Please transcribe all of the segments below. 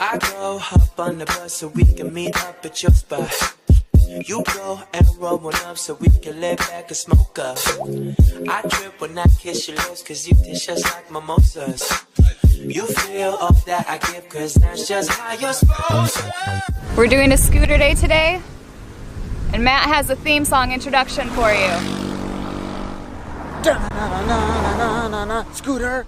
I go hop on the bus so we can meet up at your spot. You go and roll one up so we can lay back and smoke up. I trip when I kiss your lips cause you taste just like mimosas. You feel all that I give cause that's just how you're supposed to. We're doing a scooter day today, and Matt has a theme song introduction for you. Da-na-na-na-na-na-na, scooter.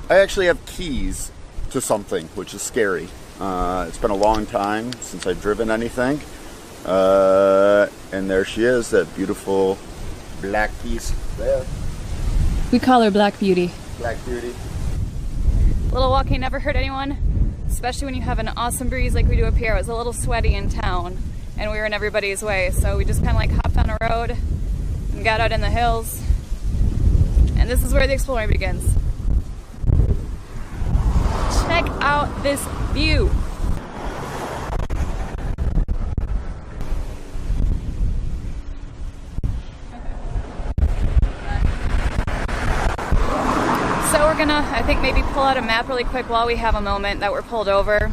I actually have keys to something, which is scary. It's been a long time since I've driven anything. And there she is, that beautiful black piece there. We call her Black Beauty. Black Beauty. A little walking never hurt anyone, especially when you have an awesome breeze like we do up here. It was a little sweaty in town, and we were in everybody's way, so we just kind of like hopped on a road and got out in the hills. And this is where the exploring begins. Check out this view. So we're gonna, I think, maybe pull out a map really quick while we have a moment that we're pulled over.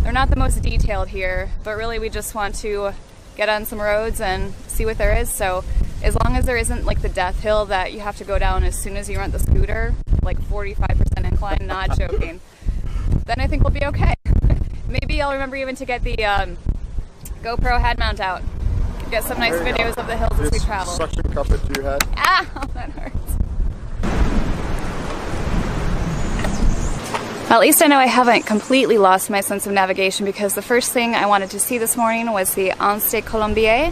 They're not the most detailed here, but really we just want to get on some roads and see what there is. So as long as there isn't like the death hill that you have to go down as soon as you rent the scooter, like 45% incline, not joking, then I think we'll be okay. Maybe I'll remember even to get the GoPro head mount out. Get some nice videos of the hills as we travel. Suction cup it to your head. Ah, that hurts. At least I know I haven't completely lost my sense of navigation, because the first thing I wanted to see this morning was the Anse de Colombier.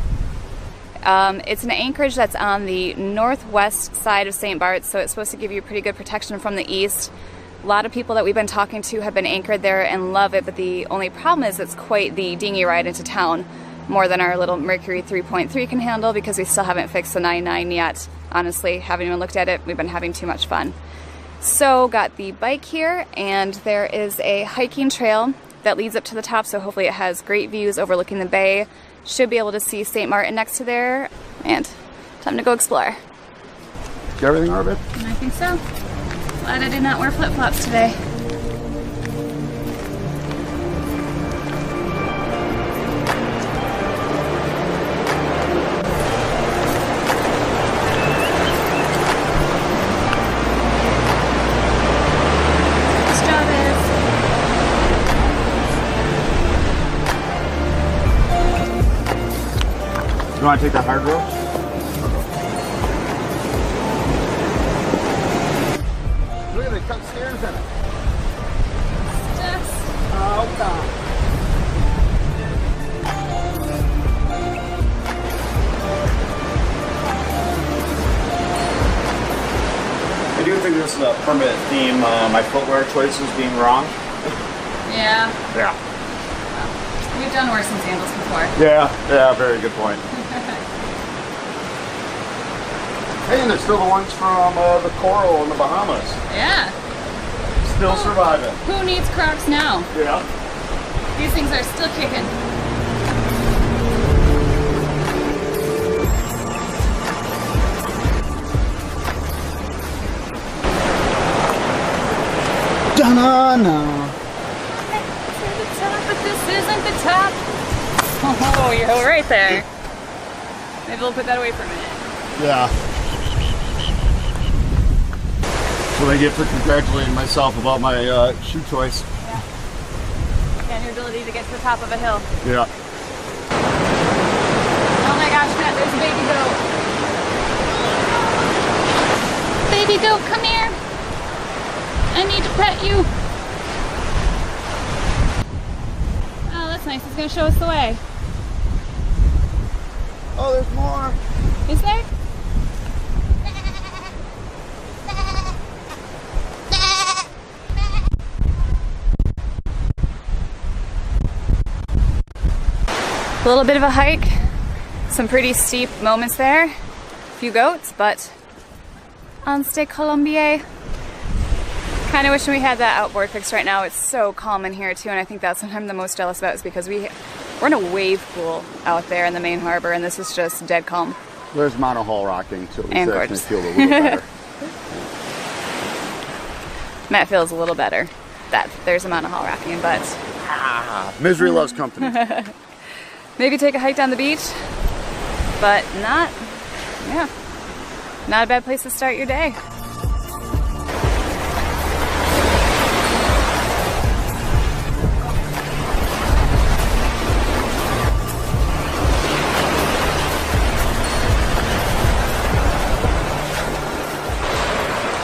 It's an anchorage that's on the northwest side of St. Barth, so it's supposed to give you pretty good protection from the east. A lot of people that we've been talking to have been anchored there and love it, but the only problem is it's quite the dinghy ride into town, more than our little Mercury 3.3 can handle, because we still haven't fixed the 9.9 yet. Honestly, haven't even looked at it. We've been having too much fun. So got the bike here, and there is a hiking trail that leads up to the top, so hopefully it has great views overlooking the bay. Should be able to see St. Martin next to there, and time to go explore. Got everything, Arbit? I think so. Glad I did not wear flip-flops today. You want to take that hard road? Look at they cut stairs in it. Just Oh, God. I do think this is a permanent theme. My footwear choices being wrong. yeah. Yeah. We've done worse in sandals before. Yeah, very good point. Hey, and there's still the ones from the Coral in the Bahamas. Yeah. Still surviving. Who needs Crocs now? Yeah. These things are still kicking. Da-na-na. But this isn't the top. Oh, you're right there. Maybe we'll put that away for a minute. Yeah. That's what I get for congratulating myself about my shoe choice. Yeah. And your ability to get to the top of a hill. Yeah. Oh my gosh, Matt, there's a baby goat. Baby goat, come here. I need to pet you. Oh, that's nice. It's going to show us the way. Oh, there's more. Is there? A little bit of a hike. Some pretty steep moments there. few goats, but Anse Colombier. Kind of wishing we had that outboard fixed right now. It's so calm in here too, and I think that's what I'm the most jealous about, is because we're in a wave pool out there in the main harbor, and this is just dead calm. There's monohull rocking, so And it gorgeous. feel a little better. Matt feels a little better that there's a monohull rocking, but Misery loves company. maybe take a hike down the beach, but not a bad place to start your day.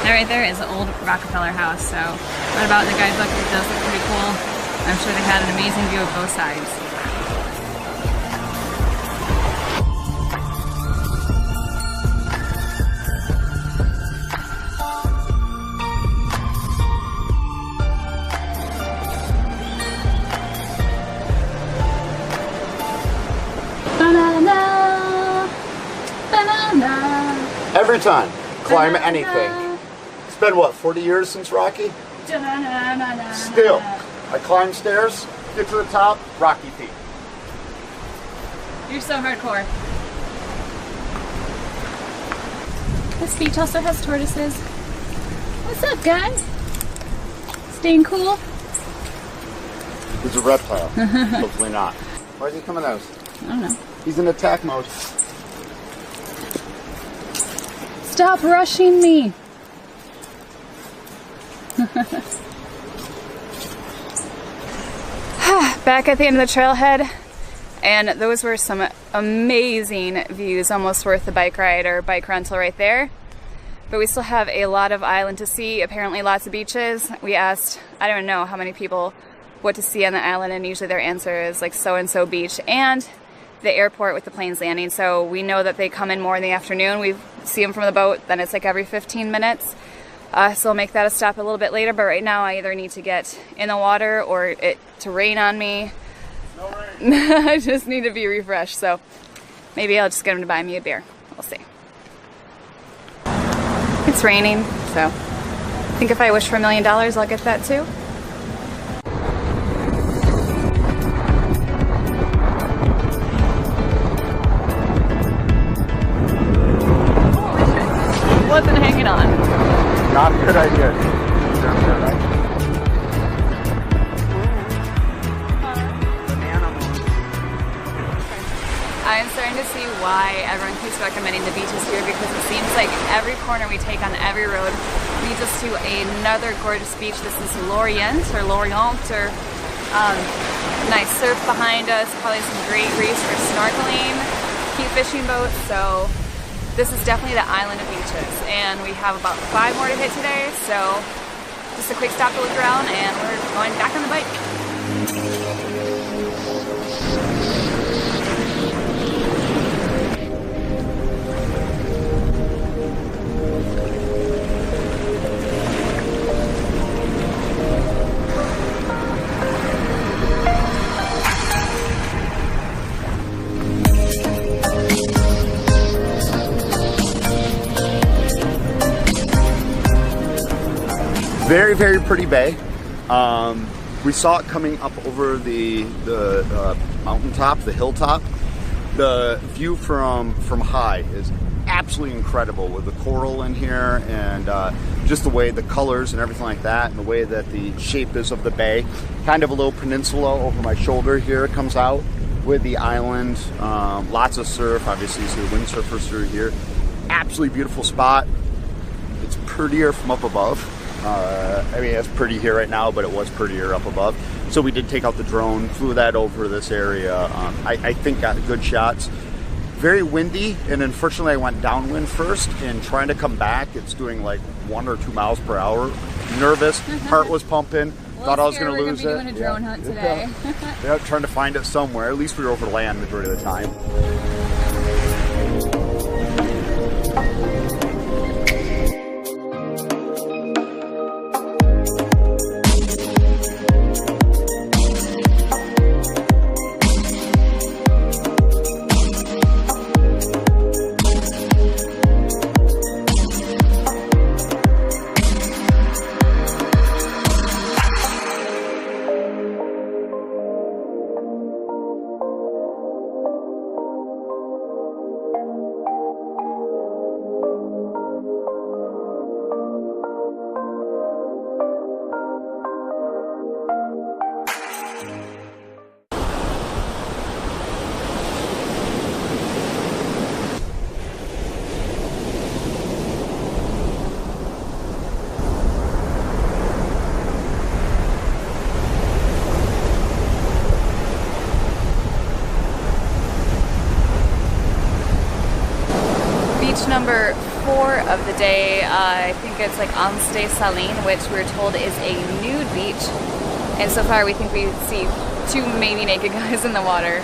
That right there is the old Rockefeller house, so right about in the guidebook, it does look pretty cool. I'm sure they had an amazing view of both sides. Banana, banana. Every time, climb anything. It's been what, 40 years since Rocky? Still, I climb stairs, get to the top, Rocky feet. You're so hardcore. This beach also has tortoises. What's up, guys? Staying cool? He's a reptile. Hopefully not. Why is he coming at us? I don't know. He's in attack mode. Stop rushing me! Back at the end of the trailhead, and those were some amazing views, almost worth the bike ride or bike rental right there. But we still have a lot of island to see, apparently lots of beaches. We asked, I don't know how many people, what to see on the island, and usually their answer is like so-and-so beach and the airport with the planes landing. So we know that they come in more in the afternoon. We see them from the boat, then it's like every 15 minutes. So I'll make that a stop a little bit later, but right now I either need to get in the water or it to rain on me. No rain. I just need to be refreshed, so maybe I'll just get him to buy me a beer. We'll see. It's raining, so I think if I wish for $1 million, I'll get that too. Wasn't hanging on. Not a good idea. I'm starting to see why everyone keeps recommending the beaches here, because it seems like every corner we take on every road leads us to another gorgeous beach. This is Lorient or nice surf behind us, probably some great reefs for snorkeling, cute fishing boats. So this is definitely the island of beaches, and we have about 5 more to hit today, so just a quick stop to look around and we're going back on the bike. Very, very pretty bay. We saw it coming up over the mountaintop, the hilltop. The view from high is absolutely incredible with the coral in here and just the way the colors and everything like that, and the way that the shape is of the bay. Kind of a little peninsula over my shoulder here comes out with the island. Lots of surf, obviously you see the windsurfers through here. Absolutely beautiful spot. It's prettier from up above. I mean, it's pretty here right now, but it was prettier up above. So we did take out the drone, flew that over this area. I think got good shots. Very windy, and unfortunately I went downwind first, and trying to come back, it's doing like 1 or 2 miles per hour. Nervous, heart was pumping, thought I was going to lose it. We're going to be doing a drone hunt today. Yeah, trying to find it somewhere. At least we were over land the majority of the time. beach number 4 of the day. I think it's like Anste Saline, which we're told is a nude beach. And so far we think we see 2 maybe naked guys in the water,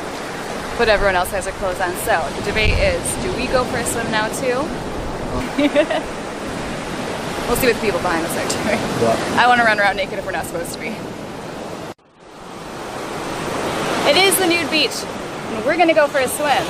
but everyone else has their clothes on. So the debate is, do we go for a swim now too? We'll see what the people behind us are doing. Yeah. I want to run around naked if we're not supposed to be. It is the nude beach, and we're gonna go for a swim.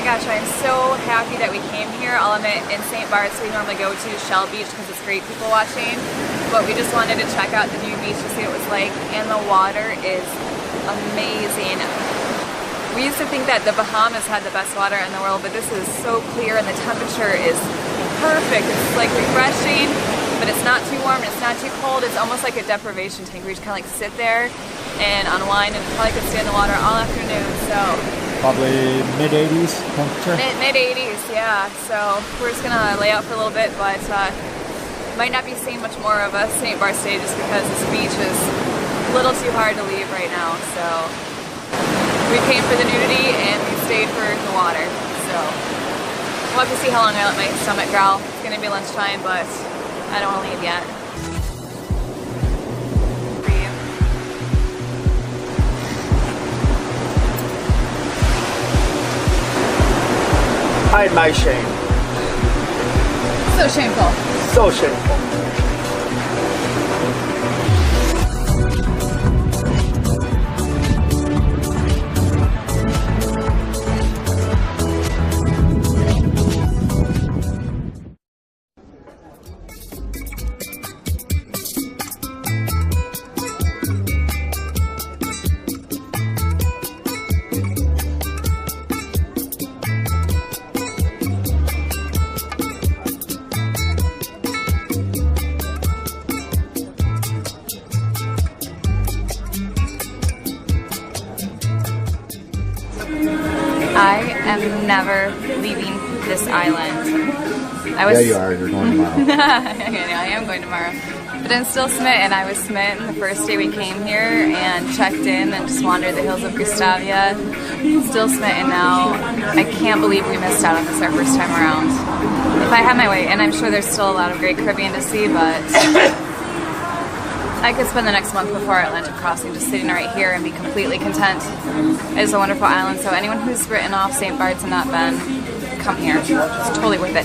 Gosh, I'm so happy that we came here. I'll admit, in St. Barth, we normally go to Shell Beach because it's great people watching, but we just wanted to check out the new beach to see what it was like, and the water is amazing. We used to think that the Bahamas had the best water in the world, but this is so clear and the temperature is perfect. It's like refreshing, but it's not too warm, it's not too cold. It's almost like a deprivation tank where you just kind of like sit there and unwind, and probably could stay in the water all afternoon. So probably mid-80s temperature. Mid-80s, yeah. So we're just gonna lay out for a little bit, but might not be seeing much more of us St. Barth Day just because this beach is a little too hard to leave right now. So we came for the nudity and we stayed for the water. So we'll have to see how long I let my stomach growl. It's gonna be lunchtime, but I don't want to leave yet. Hide my shame. So shameful. So shameful. I am never leaving this island. Yeah, you are. You're going tomorrow. I am going tomorrow. But I'm still smitten. I was smitten the first day we came here and checked in and just wandered the hills of Gustavia. Still smitten now. I can't believe we missed out on this our first time around. If I had my way, and I'm sure there's still a lot of great Caribbean to see, but I could spend the next month before our Atlantic crossing just sitting right here and be completely content. It is a wonderful island, so anyone who's written off St. Bart's and not been, come here. It's totally worth it.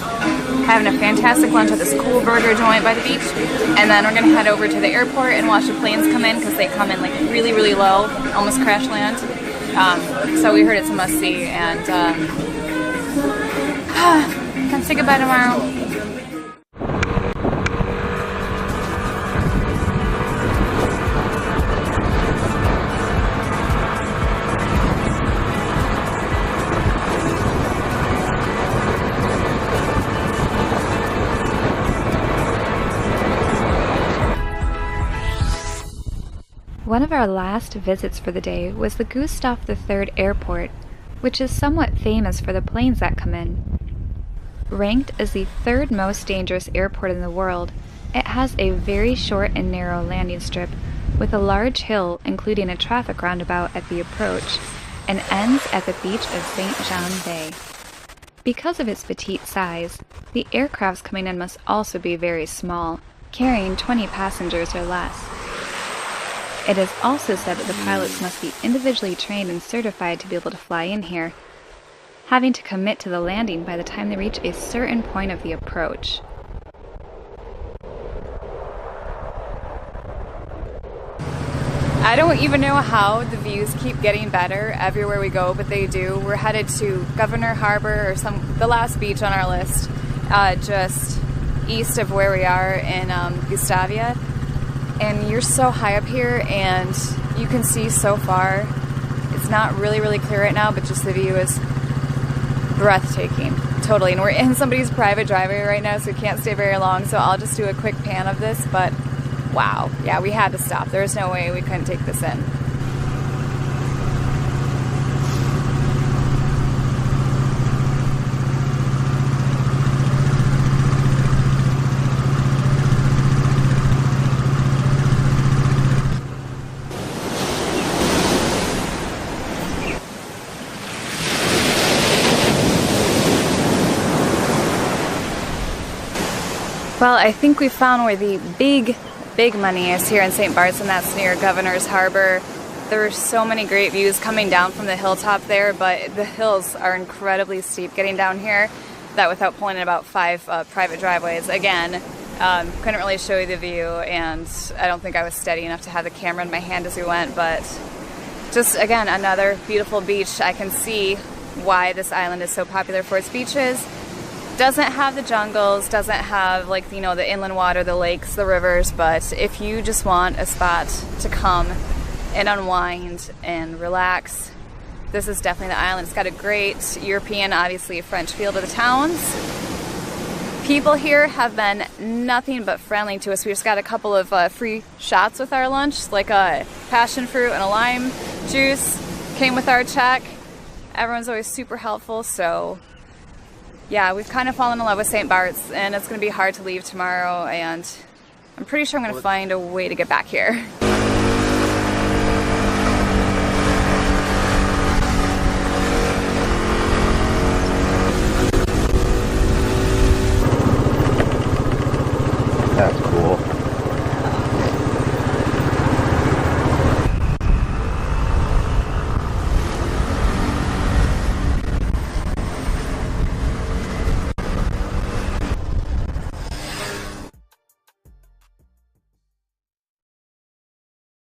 Having a fantastic lunch at this cool burger joint by the beach, and then we're going to head over to the airport and watch the planes come in because they come in like really, really low, almost crash land. So we heard it's a must-see, and can say goodbye tomorrow. One of our last visits for the day was the Gustav III Airport, which is somewhat famous for the planes that come in. Ranked as the 3rd most dangerous airport in the world, it has a very short and narrow landing strip with a large hill including a traffic roundabout at the approach, and ends at the beach of St. Jean Bay. Because of its petite size, the aircrafts coming in must also be very small, carrying 20 passengers or less. It is also said that the pilots must be individually trained and certified to be able to fly in here, having to commit to the landing by the time they reach a certain point of the approach. I don't even know how the views keep getting better everywhere we go, but they do. We're headed to Governor Harbor, or the last beach on our list, just east of where we are in Gustavia. And you're so high up here, and you can see so far. It's not really clear right now, but just the view is breathtaking. Totally. And we're in somebody's private driveway right now, so we can't stay very long. So I'll just do a quick pan of this, but wow. Yeah, we had to stop. There's no way we couldn't take this in. Well, I think we found where the big money is here in St. Bart's, and that's near Governor's Harbor. There are so many great views coming down from the hilltop there, but the hills are incredibly steep getting down here, that without pulling in about 5 private driveways. Again, couldn't really show you the view, and I don't think I was steady enough to have the camera in my hand as we went, but just, again, another beautiful beach. I can see why this island is so popular for its beaches. Doesn't have the jungles, doesn't have, like, you know, the inland water, the lakes, the rivers, but if you just want a spot to come and unwind and relax, this is definitely the island. It's got a great European, obviously French feel to the towns. People here have been nothing but friendly to us. We just got a couple of free shots with our lunch, like a passion fruit and a lime juice came with our check. Everyone's always super helpful, so yeah, we've kind of fallen in love with St. Bart's, and it's going to be hard to leave tomorrow, and I'm pretty sure I'm going to find a way to get back here.